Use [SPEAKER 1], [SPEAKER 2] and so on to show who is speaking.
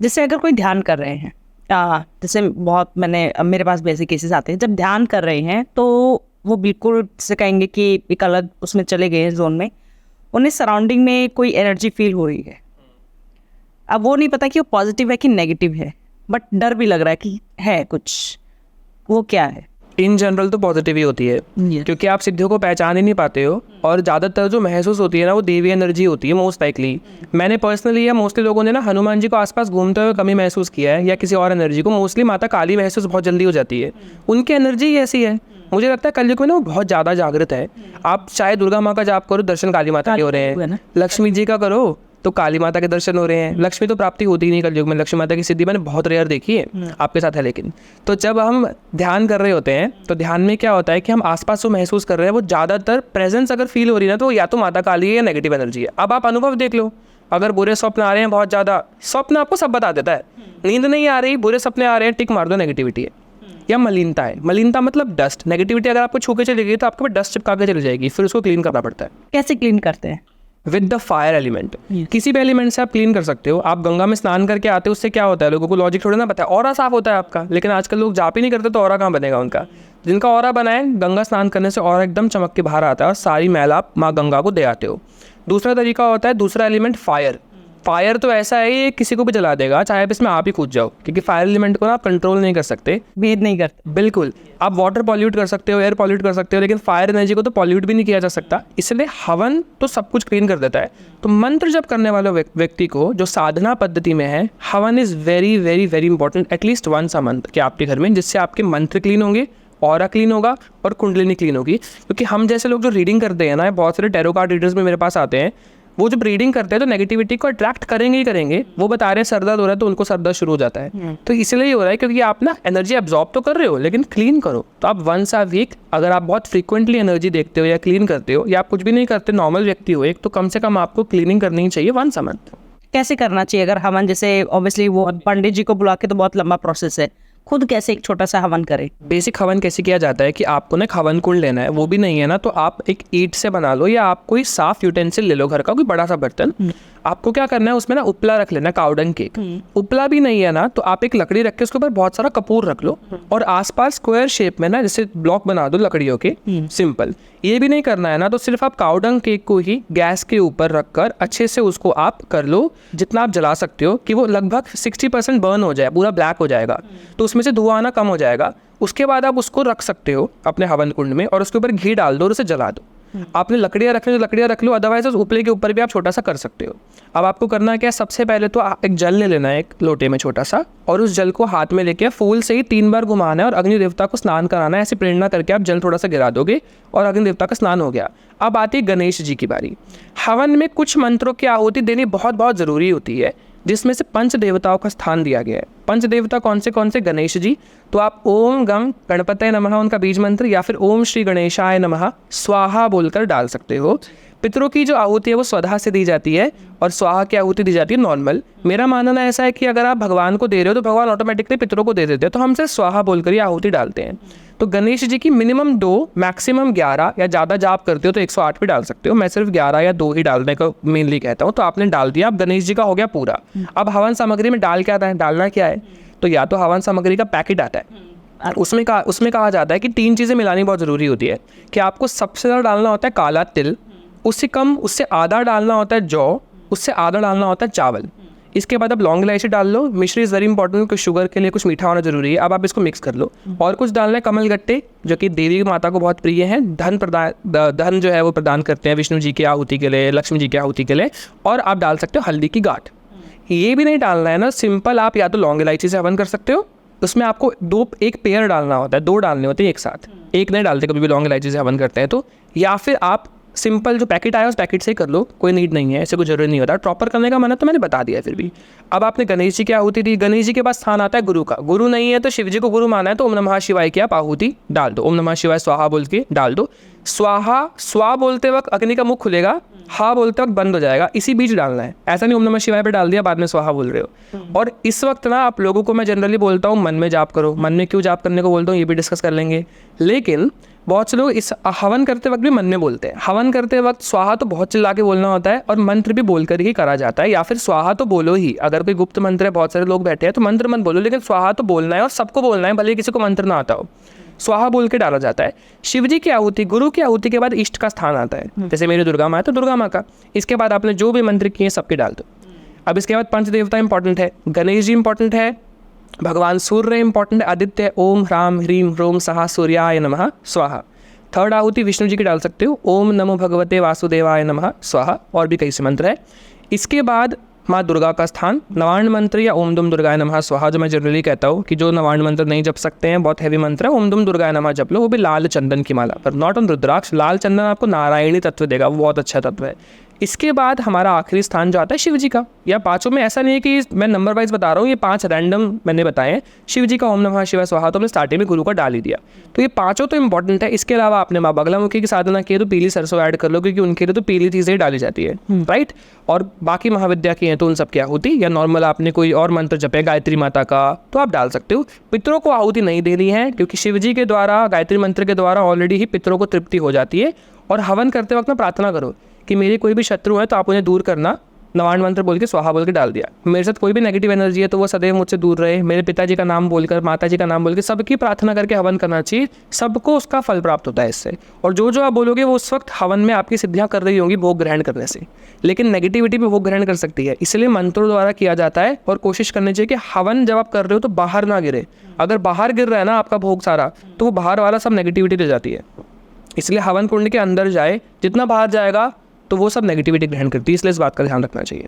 [SPEAKER 1] जैसे अगर कोई ध्यान कर रहे हैं, जैसे बहुत मेरे पास भी ऐसे केसेस आते हैं, जब ध्यान कर रहे हैं तो वो बिल्कुल से कहेंगे कि एक अलग उसमें चले गए हैं जोन में, उन्हें सराउंडिंग में कोई एनर्जी फील हो रही है। अब वो नहीं पता कि वो पॉजिटिव है कि नेगेटिव है, बट डर भी लग रहा है कि है कुछ, वो क्या है?
[SPEAKER 2] इन जनरल तो पॉजिटिव ही होती है, क्योंकि आप सिद्धियों को पहचान ही नहीं पाते हो, और ज़्यादातर जो महसूस होती है ना वो देवी एनर्जी होती है मोस्ट लाइकली। मैंने पर्सनली या मोस्टली लोगों ने ना हनुमान जी को आसपास घूमते हुए कमी महसूस किया है, या किसी और एनर्जी को। मोस्टली माता काली महसूस बहुत जल्दी हो जाती है, उनकी एनर्जी ही ऐसी है। मुझे लगता है कलयुग में ना वो बहुत ज़्यादा जागृत है। आप चाहे दुर्गा माँ का जाप करो, दर्शन काली माता के हो रहे हैं। लक्ष्मी जी का करो तो काली माता के दर्शन हो रहे हैं। लक्ष्मी तो प्राप्ति होती ही नहीं कलयुग में, लक्ष्मी माता की सिद्धि मैंने बहुत रेयर देखी है, आपके साथ है लेकिन। तो जब हम ध्यान कर रहे होते हैं तो ध्यान में क्या होता है कि हम आसपास जो महसूस कर रहे हैं वो ज़्यादातर प्रेजेंस अगर फील हो रही है ना, तो या तो माता काली है या नेगेटिव एनर्जी है। अब आप अनुभव देख लो, अगर बुरे स्वप्न आ रहे हैं बहुत ज़्यादा, स्वप्न आपको सब बता देता है। नींद नहीं आ रही, बुरे सपने आ रहे हैं, टिक मार दो नेगेटिविटी है या मलिनता है। मलिनता मतलब डस्ट। नेगेटिविटी अगर आपको छू के चली गई तो आपके पास डस्ट चिपका के चली जाएगी, फिर उसको क्लीन करना पड़ता है।
[SPEAKER 1] कैसे क्लीन करते हैं?
[SPEAKER 2] With the fire element. किसी भी एलिमेंट से आप क्लीन कर सकते हो। आप गंगा में स्नान करके आते हो, उससे क्या होता है? लोगों को लॉजिक थोड़ा ना पता है, ऑरा साफ होता है आपका। लेकिन आजकल लोग जाप ही नहीं करते तो ऑरा कहाँ बनेगा उनका? जिनका ऑरा बना है, गंगा स्नान करने से ऑरा एकदम चमक के बाहर आता है और सारी मैल आप माँ गंगा को दे आते हो। दूसरा तरीका होता है, दूसरा एलिमेंट फायर। फायर तो ऐसा है ये किसी को भी जला देगा, चाहे आप इसमें आप ही कूद जाओ, क्योंकि फायर एलिमेंट को ना आप कंट्रोल नहीं कर सकते,
[SPEAKER 1] भेद नहीं करते।
[SPEAKER 2] बिल्कुल। आप वाटर पॉल्यूट कर सकते हो, एयर पॉल्यूट कर सकते हो, लेकिन फायर एनर्जी को तो पॉल्यूट भी नहीं किया जा सकता। इसलिए हवन तो सब कुछ क्लीन कर देता है। तो मंत्र जप करने वाले व्यक्ति को जो साधना पद्धति में है, havan is very very very important, at least once a month के आपके घर में, जिससे आपके मंत्र क्लीन होंगे, ऑरा क्लीन होगा और कुंडलिनी क्लीन होगी। क्योंकि हम जैसे लोग जो रीडिंग करते हैं ना, बहुत सारे टैरो कार्ड रीडर्स में मेरे पास आते हैं, वो जब रीडिंग करते हैं तो नेगेटिविटी को अट्रैक्ट करेंगे ही करेंगे। वो बता रहे हैं सर दर्द हो रहा है तो उनको सर दर्द शुरू हो जाता है। तो इसलिए हो रहा है क्योंकि आप ना एनर्जी एब्जॉर्ब तो कर रहे हो लेकिन क्लीन करो। तो आप वंस अ वीक, अगर आप बहुत फ्रीक्वेंटली एनर्जी देखते हो या क्लीन करते हो, या आप कुछ भी नहीं करते, नॉर्मल व्यक्ति हो एक, तो कम से कम आपको क्लीनिंग करनी ही चाहिए वंस अ मंथ।
[SPEAKER 1] कैसे करना चाहिए? अगर हवन, जैसे ऑब्वियसली वो पंडित जी को बुला के तो बहुत लंबा प्रोसेस है, खुद कैसे एक छोटा सा हवन करें?
[SPEAKER 2] बेसिक हवन कैसे किया जाता है कि आपको ना हवन कुंड लेना है, वो भी नहीं है ना तो आप एक ईंट से बना लो, या आप कोई साफ यूटेंसिल ले लो घर का, कोई बड़ा सा बर्तन। आपको क्या करना है, उसमें ना उपला रख लेना, काउडंग केक। उपला भी नहीं है ना तो आप एक लकड़ी रख के उसके ऊपर बहुत सारा कपूर रख लो, और आसपास स्क्वायर शेप में ना जैसे ब्लॉक बना दो लकड़ियों के, सिंपल। ये भी नहीं करना है ना तो सिर्फ आप काउडंग केक को ही गैस के ऊपर रखकर अच्छे से उसको आप कर लो, जितना आप जला सकते हो, कि वो लगभग 60% बर्न हो जाए, पूरा ब्लैक हो जाएगा, तो उसमें से धुआं आना कम हो जाएगा। उसके बाद आप उसको रख सकते हो अपने हवन कुंड में, और उसके ऊपर घी डाल दो और उसे जला दो। आपने लकड़ियाँ रखनी तो लकड़ियाँ रख लो, अदरवाइज उस उपले के ऊपर भी आप छोटा सा कर सकते हो। अब आपको करना क्या है, सबसे पहले तो एक जल ले लेना है एक लोटे में छोटा सा, और उस जल को हाथ में लेके फूल से ही 3 बार घुमाना है और अग्नि देवता को स्नान कराना है। ऐसे प्रेरणा करके आप जल थोड़ा सा गिरा दोगे और अग्नि देवता का स्नान हो गया। अब आती है गणेश जी की बारी। हवन में कुछ मंत्रों की आहुति देनी बहुत बहुत ज़रूरी होती है, जिसमें से 5 देवताओं का स्थान दिया गया है। 5 देवता कौन से? गणेश जी। तो आप ओम गम गणपतये नमः उनका बीज मंत्र, या फिर ओम श्री गणेशाय नमः स्वाहा बोलकर डाल सकते हो। पितरों की जो आहुति है वो स्वधा से दी जाती है, और स्वाहा की आहुति दी जाती है नॉर्मल। मेरा मानना ऐसा है कि अगर आप भगवान को दे रहे हो तो भगवान ऑटोमेटिकली पितरों को दे देते हैं, तो हम सिर्फ स्वाहा बोलकर ही आहुति डालते हैं। तो गणेश जी की मिनिमम 2 मैक्सिमम 11, या ज़्यादा जाप करते हो तो 108 भी डाल सकते हो। मैं सिर्फ 11 या 2 ही डालने को मेनली कहता हूँ। तो आपने डाल दिया, अब गणेश जी का हो गया पूरा। अब हवन सामग्री में डालना क्या है? तो या तो हवन सामग्री का पैकेट आता है, उसमें कहा जाता है कि 3 चीज़ें मिलानी बहुत ज़रूरी होती है, कि आपको सबसे ज़्यादा डालना होता है काला तिल, उससे आधा डालना होता है जौ, उससे आधा डालना होता है चावल। इसके बाद आप लौंग इलायची डाल लो। मिश्री इज़ वेरी इंपॉर्टेंट, कुछ शुगर के लिए कुछ मीठा होना जरूरी है। अब आप इसको मिक्स कर लो, और कुछ डालना है कमल गट्टे, जो कि देवी माता को बहुत प्रिय हैं। धन जो है वो प्रदान करते हैं विष्णु जी की आहुति के लिए, लक्ष्मी जी की आहुति के लिए। और आप डाल सकते हो हल्दी की गांठ। ये भी नहीं डालना है ना, सिंपल आप या तो लौंग इलायची से हवन कर सकते हो। उसमें आपको एक पेयर डालना होता है, 2 डालने होते हैं एक साथ, एक नहीं डालते कभी भी लौंग इलायची से हवन करते हैं तो। या फिर आप सिंपल जो पैकेट आया उस पैकेट से ही कर लो, कोई नीड नहीं है, ऐसे कोई जरूरी नहीं होता। प्रॉपर करने का मन है तो मैंने बता दिया। फिर भी अब आपने गणेश जी की आहुति दी, गणेश जी के पास स्थान आता है गुरु का। गुरु नहीं है तो शिव जी को गुरु माना है तो ओम नमः शिवाय की आप आहुति डाल दो। ओम नमः शिवाय स्वाहा बोल के डाल दो। स्वा बोलते वक्त अग्नि का मुख खुलेगा, हा बोलते वक्त बंद हो जाएगा, इसी बीच डालना है। ऐसा नहीं ओम नमः शिवाय पे डाल दिया बाद में स्वाहा बोल रहे हो। और इस वक्त ना आप लोगों को मैं जनरली बोलता हूँ मन में जाप करो। मन में क्यों जाप करने को बोलता हूँ ये भी डिस्कस कर लेंगे, लेकिन बहुत से लोग इस हवन करते वक्त भी मन में बोलते हैं। हवन करते वक्त स्वाहा तो बहुत चिल्ला के बोलना होता है और मंत्र भी बोलकर ही करा जाता है, या फिर स्वाहा तो बोलो ही। अगर कोई गुप्त मंत्र है, बहुत सारे लोग बैठे हैं, तो मंत्र मत बोलो, लेकिन स्वाहा तो बोलना है और सबको बोलना है, भले किसी को मंत्र ना आता हो। स्वाहा बोल के डाला जाता है। शिव जी की आहुति, गुरु की आहुति के बाद इष्ट का स्थान आता है। जैसे मेरी दुर्गा माँ है तो दुर्गा माँ का, इसके बाद आपने जो भी मंत्र किए सबके डाल दो। अब इसके बाद पंच देवता इंपॉर्टेंट है, गणेश जी इंपॉर्टेंट है, भगवान सूर्य इंपॉर्टेंट है, आदित्य, ओम ह्राम ह्रीम ह्रोम सहा सूर्याय नमः स्वाहा। थर्ड आहुति विष्णु जी की डाल सकते हो, ओम नमो भगवते वासुदेवाय नमः स्वाहा, और भी कई से मंत्र है। इसके बाद माँ दुर्गा का स्थान, नवार्ण मंत्र या ओम दुम दुर्गाय नमः स्वाहा, जो मैं जनरली कहता हूँ कि जो नवार्ण मंत्र नहीं जप सकते हैं, बहुत हैवी मंत्र है, ओम दुम दुर्गाय नमः जप लो, वो भी लाल चंदन की माला पर, नॉट ऑन रुद्राक्ष। लाल चंदन आपको नारायणी तत्व देगा, वो बहुत अच्छा तत्व है। इसके बाद हमारा आखिरी स्थान जो आता है शिव जी का, या पांचों में ऐसा नहीं है कि मैं नंबर वाइज बता रहा हूँ, ये 5 रैंडम मैंने बताए हैं। शिव जी का ओम नमः शिवाय स्वाहा तो हमने स्टार्टिंग में गुरु का डाल ही दिया, तो ये पांचों तो इंपॉर्टेंट है। इसके अलावा आपने माँ बगलामुखी की साधना की है तो पीली सरसों ऐड कर लो, क्योंकि उनके लिए तो पीली चीज़ें डाली जाती है, राइट। और बाकी महाविद्या की हैं तो उन सब की आहुति, या नॉर्मल आपने कोई और मंत्र जपे गायत्री माता का तो आप डाल सकते हो। पितरों को आहुति नहीं देनी है, क्योंकि शिव जी के द्वारा गायत्री मंत्र के द्वारा ऑलरेडी ही पितरों को तृप्ति हो जाती है। और हवन करते वक्त में प्रार्थना करो कि मेरे कोई भी शत्रु है तो आप उन्हें दूर करना, नवार्ण मंत्र बोल के स्वाहा बोल के डाल दिया। मेरे साथ कोई भी नेगेटिव एनर्जी है तो वो सदैव मुझसे दूर रहे, मेरे पिताजी का नाम बोलकर, माताजी का नाम बोल के सबकी प्रार्थना करके हवन करना चाहिए, सबको उसका फल प्राप्त होता है इससे। और जो जो आप बोलोगे वो उस वक्त हवन में आपकी सिद्धियां कर रही होंगी भोग ग्रहण करने से, लेकिन नेगेटिविटी भी भोग ग्रहण कर सकती है, इसलिए मंत्रों द्वारा किया जाता है। और कोशिश करनी चाहिए कि हवन जब आप कर रहे हो तो बाहर ना गिरे, अगर बाहर गिर रहा है ना आपका भोग सारा, तो वो बाहर वाला सब नेगेटिविटी ले जाती है, इसलिए हवन कुंड के अंदर जाए, जितना बाहर जाएगा तो वो सब नेगेटिविटी ग्रहण करती है, इसलिए इस बात का ध्यान रखना चाहिए।